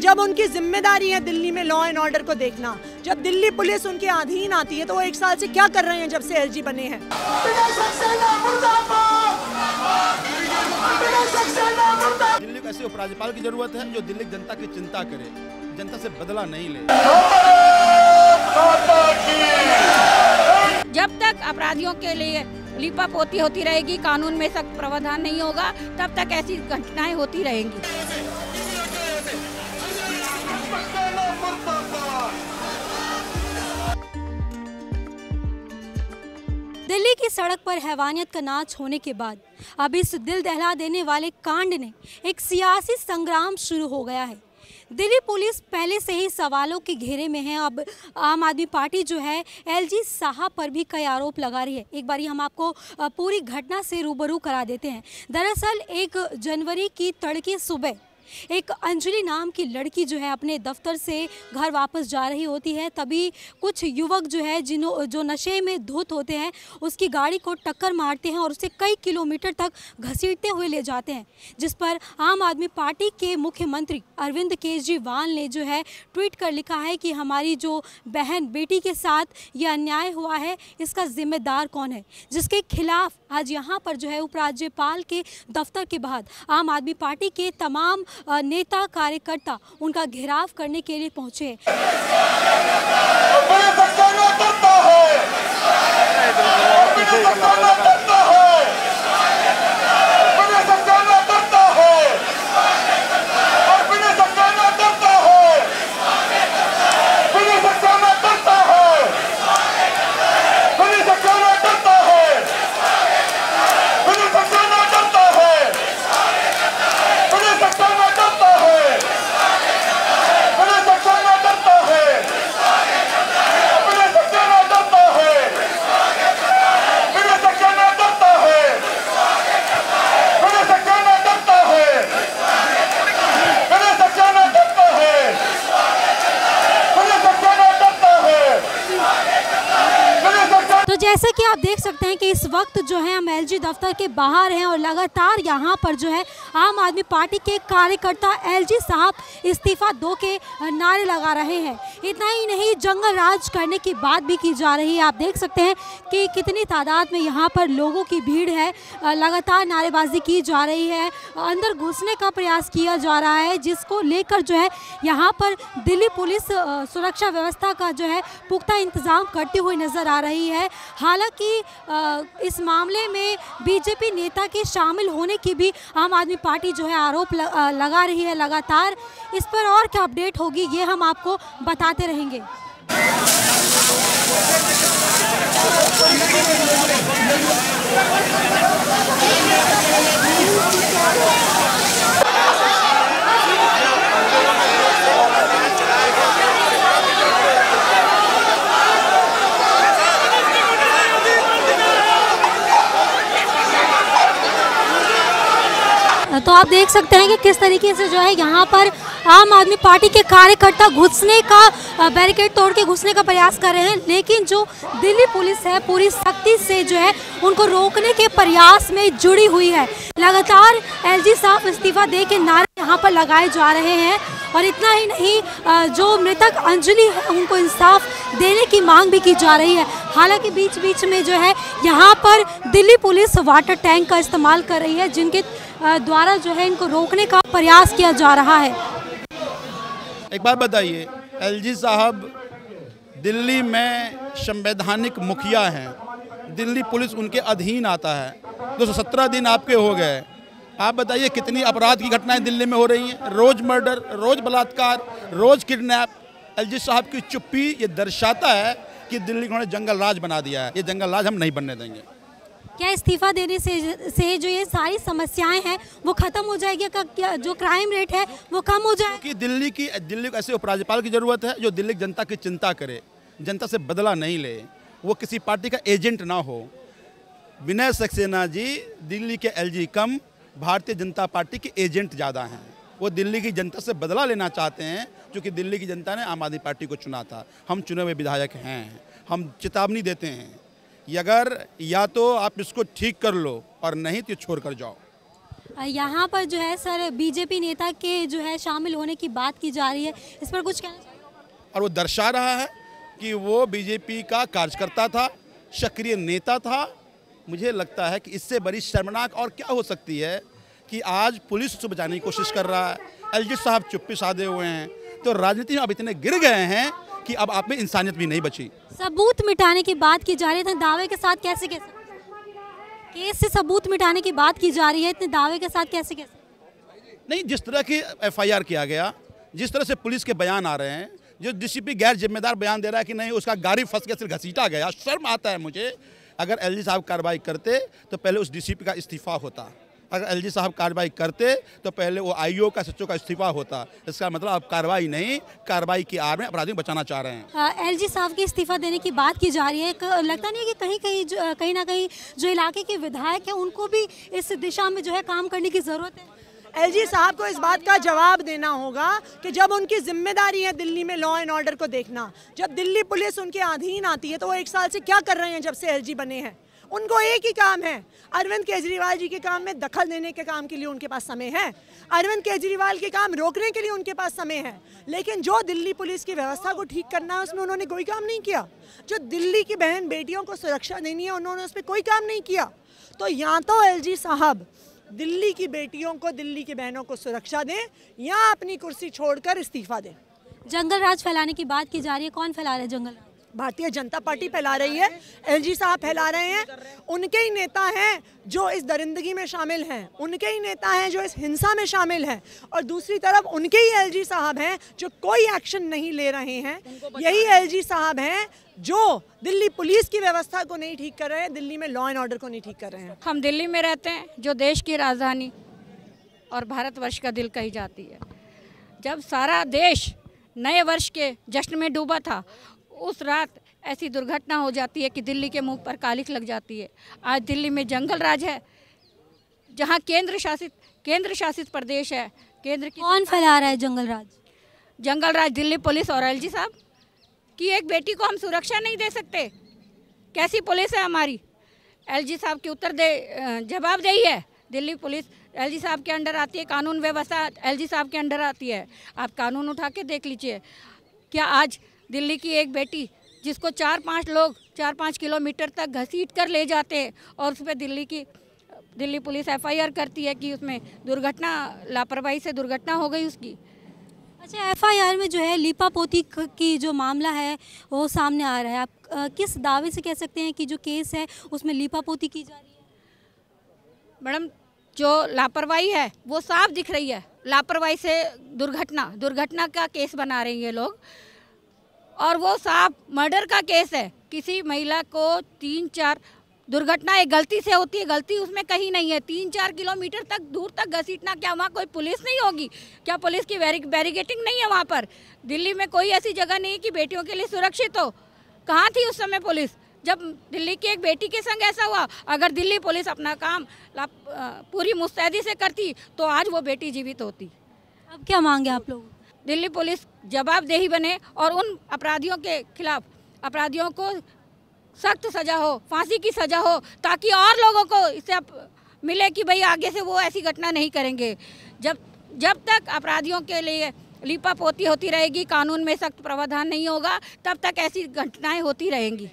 जब उनकी जिम्मेदारी है दिल्ली में लॉ एंड ऑर्डर को देखना, जब दिल्ली पुलिस उनके अधीन आती है, तो वो 1 साल से क्या कर रहे हैं जब से एलजी बने हैं। दिल्ली को ऐसे उपराज्यपाल की जरूरत है जो दिल्ली जनता की चिंता करे, जनता से बदला नहीं ले। जब तक अपराधियों के लिए लिपापोती होती रहेगी, कानून में सख्त प्रावधान नहीं होगा, तब तक ऐसी घटनाएं होती रहेंगी। दिल्ली की सड़क पर हैवानियत का नाच होने के बाद अब इस दिल दहला देने वाले कांड ने एक सियासी संग्राम शुरू हो गया है। दिल्ली पुलिस पहले से ही सवालों के घेरे में है। अब आम आदमी पार्टी जो है एलजी साहब पर भी कई आरोप लगा रही है। एक बार हम आपको पूरी घटना से रूबरू करा देते हैं। दरअसल 1 जनवरी की तड़के सुबह एक अंजलि नाम की लड़की जो है अपने दफ्तर से घर वापस जा रही होती है, तभी कुछ युवक जो है जो नशे में धुत होते हैं उसकी गाड़ी को टक्कर मारते हैं और उसे कई किलोमीटर तक घसीटते हुए ले जाते हैं, जिस पर आम आदमी पार्टी के मुख्यमंत्री अरविंद केजरीवाल ने जो है ट्वीट कर लिखा है कि हमारी जो बहन बेटी के साथ ये अन्याय हुआ है इसका जिम्मेदार कौन है, जिसके खिलाफ आज यहाँ पर जो है उपराज्यपाल के दफ्तर के बाहर आम आदमी पार्टी के तमाम नेता कार्यकर्ता उनका घेराव करने के लिए पहुंचे। तो जैसे कि आप देख सकते हैं कि इस वक्त जो है हम एलजी दफ्तर के बाहर हैं और लगातार यहाँ पर जो है आम आदमी पार्टी के कार्यकर्ता एलजी साहब इस्तीफा दो के नारे लगा रहे हैं। इतना ही नहीं, जंगल राज करने की बात भी की जा रही है। आप देख सकते हैं कि कितनी तादाद में यहाँ पर लोगों की भीड़ है, लगातार नारेबाजी की जा रही है, अंदर घुसने का प्रयास किया जा रहा है, जिसको लेकर जो है यहाँ पर दिल्ली पुलिस सुरक्षा व्यवस्था का जो है पुख्ता इंतजाम करती हुई नजर आ रही है। हालांकि इस मामले में बीजेपी नेता के शामिल होने की भी आम आदमी पार्टी जो है आरोप लगा रही है लगातार। इस पर और क्या अपडेट होगी ये हम आपको बताते रहेंगे। तो आप देख सकते हैं कि किस तरीके से जो है यहाँ पर आम आदमी पार्टी के कार्यकर्ता घुसने का बैरिकेड तोड़ के घुसने का प्रयास कर रहे हैं, लेकिन जो दिल्ली पुलिस है पूरी सख्ती से जो है उनको रोकने के प्रयास में जुड़ी हुई है। लगातार एलजी साहब इस्तीफा दे के नारे यहाँ पर लगाए जा रहे हैं और इतना ही नहीं, जो मृतक अंजलि है उनको इंसाफ देने की मांग भी की जा रही है। हालांकि बीच बीच में जो है यहाँ पर दिल्ली पुलिस वाटर टैंक का इस्तेमाल कर रही है, जिनके द्वारा जो है इनको रोकने का प्रयास किया जा रहा है। एक बात बताइए, एलजी साहब दिल्ली में संवैधानिक मुखिया हैं, दिल्ली पुलिस उनके अधीन आता है, 217 दिन आपके हो गए। आप बताइए कितनी अपराध की घटनाएं दिल्ली में हो रही हैं, रोज मर्डर, रोज बलात्कार, रोज किडनैप। एलजी साहब की चुप्पी ये दर्शाता है कि दिल्ली को उन्होंने जंगल राज बना दिया है। ये जंगल राज हम नहीं बनने देंगे। क्या इस्तीफा देने से जो ये सारी समस्याएं हैं वो खत्म हो जाएगी? क्या जो क्राइम रेट है वो कम हो जाएगा? कि दिल्ली को ऐसे उपराज्यपाल की जरूरत है जो दिल्ली जनता की चिंता करे, जनता से बदला नहीं ले, वो किसी पार्टी का एजेंट ना हो। विनय सक्सेना जी दिल्ली के एलजी कम, भारतीय जनता पार्टी के एजेंट ज़्यादा हैं। वो दिल्ली की जनता से बदला लेना चाहते हैं, क्योंकि दिल्ली की जनता ने आम आदमी पार्टी को चुना था। हम चुने हुए विधायक हैं, हम चेतावनी देते हैं अगर या तो आप इसको ठीक कर लो और नहीं तो छोड़ कर जाओ। यहाँ पर जो है सर बीजेपी नेता के जो है शामिल होने की बात की जा रही है, इस पर कुछ कहना चाहिए? और वो दर्शा रहा है कि वो बीजेपी का कार्यकर्ता था, सक्रिय नेता था। मुझे लगता है कि इससे बड़ी शर्मनाक और क्या हो सकती है कि आज पुलिस उसको बचाने की कोशिश कर रहा है। एलजी साहब चुप्पी साधे हुए हैं, तो राजनीति में अब इतने गिर गए हैं कि अब आप में इंसानियत भी नहीं बची। सबूत मिटाने की बात की जा रही है, दावे के साथ कैसे कह सकते? केस से सबूत मिटाने की बात की जा रही है, इतने दावे के साथ कैसे कह सकते? नहीं, जिस तरह की एफआईआर किया गया, जिस तरह से पुलिस के बयान आ रहे हैं, जो डीसीपी गैर जिम्मेदार बयान दे रहा है कि नहीं उसका गाड़ी फंस के सिर्फ घसीटा गया। शर्म आता है मुझे। अगर एलजी साहब कार्रवाई करते तो पहले उस डीसीपी का इस्तीफा होता। अगर एलजी साहब कार्रवाई करते तो पहले वो आईओ का, सचिव का इस्तीफा होता। इसका मतलब आप कार्रवाई नहीं, कार्रवाई की आड़ में अपराधियों को बचाना चाह रहे हैं। एलजी साहब के इस्तीफा देने की बात की जा रही है। लगता नहीं है कि कहीं ना कहीं जो इलाके के विधायक हैं उनको भी इस दिशा में जो है काम करने की ज़रूरत है? एलजी साहब को इस बात का जवाब देना होगा कि जब उनकी जिम्मेदारी है दिल्ली में लॉ एंड ऑर्डर को देखना, जब दिल्ली पुलिस उनके अधीन आती है, तो वो 1 साल से क्या कर रहे हैं जब से एलजी बने हैं? उनको एक ही काम है, अरविंद केजरीवाल जी के काम में दखल देने के काम के लिए उनके पास समय है, अरविंद केजरीवाल के काम रोकने के लिए उनके पास समय है। लेकिन जो दिल्ली पुलिस की व्यवस्था को ठीक करना है उसमें उन्होंने कोई काम नहीं किया। जो दिल्ली की बहन बेटियों को सुरक्षा देनी है उन्होंने उस पर कोई काम नहीं किया। तो या तो एलजी साहब दिल्ली की बेटियों को, दिल्ली की बहनों को सुरक्षा दें या अपनी कुर्सी छोड़कर इस्तीफा दें। जंगल राज फैलाने की बात की जा रही है, कौन फैला रहा है जंगल राज? भारतीय जनता पार्टी फैला रही है, एलजी साहब फैला रहे हैं। उनके ही नेता हैं जो इस दरिंदगी में शामिल हैं, उनके ही नेता हैं जो इस हिंसा में शामिल हैं, और दूसरी तरफ उनके ही एलजी साहब हैं जो कोई एक्शन नहीं ले रहे हैं। यही एलजी साहब हैं जो दिल्ली पुलिस की व्यवस्था को नहीं ठीक कर रहे हैं, दिल्ली में लॉ एंड ऑर्डर को नहीं ठीक कर रहे हैं। हम दिल्ली में रहते हैं, जो देश की राजधानी और भारतवर्ष का दिल कही जाती है। जब सारा देश नए वर्ष के जश्न में डूबा था, उस रात ऐसी दुर्घटना हो जाती है कि दिल्ली के मुंह पर कालिख लग जाती है। आज दिल्ली में जंगल राज है, जहां केंद्र शासित प्रदेश है। केंद्र की कौन फैला रहा है जंगल राज? जंगल राज दिल्ली पुलिस और एलजी साहब की। एक बेटी को हम सुरक्षा नहीं दे सकते, कैसी पुलिस है हमारी? एलजी साहब की जवाबदेही है। दिल्ली पुलिस एलजी साहब के अंडर आती है, कानून व्यवस्था एलजी साहब के अंडर आती है। आप कानून उठा के देख लीजिए। क्या आज दिल्ली की एक बेटी जिसको 4-5 लोग 4-5 किलोमीटर तक घसीट कर ले जाते हैं और उस पर दिल्ली पुलिस एफआईआर करती है कि उसमें लापरवाही से दुर्घटना हो गई उसकी? अच्छा, एफआईआर में जो है लीपापोती की जो मामला है वो सामने आ रहा है। आप किस दावे से कह सकते हैं कि जो केस है उसमें लीपापोती की जा रही है? मैडम, जो लापरवाही है वो साफ दिख रही है। लापरवाही से दुर्घटना का केस बना रहे हैं ये लोग, और वो साफ मर्डर का केस है। किसी महिला को 3-4 दुर्घटना एक गलती से होती है, गलती उसमें कहीं नहीं है। 3-4 किलोमीटर तक दूर तक घसीटना, क्या वहाँ कोई पुलिस नहीं होगी? क्या पुलिस की बैरिकेटिंग नहीं है वहाँ पर? दिल्ली में कोई ऐसी जगह नहीं है कि बेटियों के लिए सुरक्षित हो। कहाँ थी उस समय पुलिस जब दिल्ली की एक बेटी के संग ऐसा हुआ? अगर दिल्ली पुलिस अपना काम पूरी मुस्तैदी से करती तो आज वो बेटी जीवित होती। अब क्या मांगे आप लोग? दिल्ली पुलिस जवाबदेही बने और उन अपराधियों के खिलाफ, अपराधियों को सख्त सजा हो, फांसी की सजा हो, ताकि और लोगों को इससे मिले कि भाई आगे से वो ऐसी घटना नहीं करेंगे। जब तक अपराधियों के लिए लीपापोती होती रहेगी, कानून में सख्त प्रावधान नहीं होगा, तब तक ऐसी घटनाएं होती रहेंगी।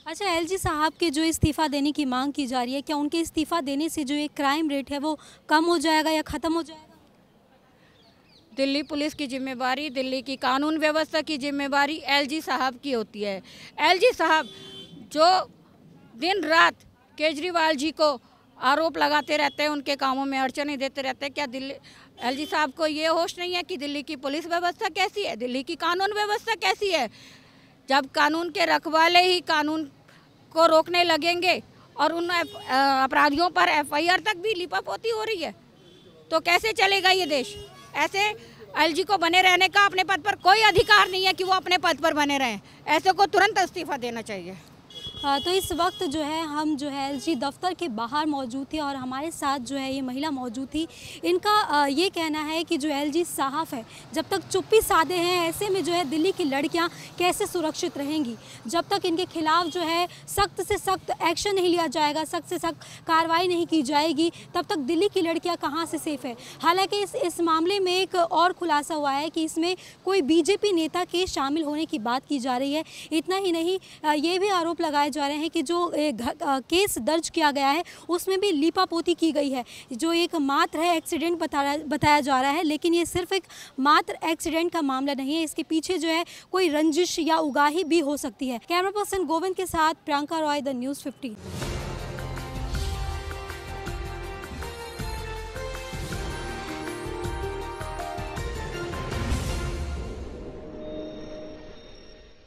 अच्छा, एलजी साहब के जो इस्तीफ़ा देने की मांग की जा रही है, क्या उनके इस्तीफ़ा देने से जो एक क्राइम रेट है वो कम हो जाएगा या ख़त्म हो जाएगा? दिल्ली पुलिस की जिम्मेवारी, दिल्ली की कानून व्यवस्था की जिम्मेवारी एलजी साहब की होती है। एलजी साहब जो दिन रात केजरीवाल जी को आरोप लगाते रहते हैं, उनके कामों में अड़चने देते रहते हैं। क्या एलजी साहब को ये होश नहीं है कि दिल्ली की पुलिस व्यवस्था कैसी है, दिल्ली की कानून व्यवस्था कैसी है? जब कानून के रखवाले ही कानून को रोकने लगेंगे और उन अपराधियों पर एफआईआर तक भी लीपापोती हो रही है, तो कैसे चलेगा ये देश? ऐसे एलजी को बने रहने का अपने पद पर कोई अधिकार नहीं है कि वो अपने पद पर बने रहें। ऐसे को तुरंत इस्तीफा देना चाहिए। तो इस वक्त जो है हम जो है एलजी दफ्तर के बाहर मौजूद थे और हमारे साथ जो है ये महिला मौजूद थी। इनका ये कहना है कि जो एलजी साहब है जब तक चुप्पी साधे हैं, ऐसे में जो है दिल्ली की लड़कियां कैसे सुरक्षित रहेंगी। जब तक इनके खिलाफ जो है सख्त से सख्त एक्शन नहीं लिया जाएगा, सख्त से सख्त कार्रवाई नहीं की जाएगी, तब तक दिल्ली की लड़कियां कहां से सेफ है। हालांकि इस मामले में एक और खुलासा हुआ है कि इसमें कोई बीजेपी नेता के शामिल होने की बात की जा रही है। इतना ही नहीं, ये भी आरोप लगाए जा रहे हैं कि जो केस दर्ज किया गया है उसमें भी लीपापोती की गई है। जो एक मात्र है एक्सीडेंट बताया जा रहा है, लेकिन ये सिर्फ एक मात्र एक्सीडेंट का मामला नहीं है, इसके पीछे जो है कोई रंजिश या उगाही भी हो सकती है। कैमरा पर्सन गोविंद के साथ प्रियंका रॉय, द न्यूज़ 15।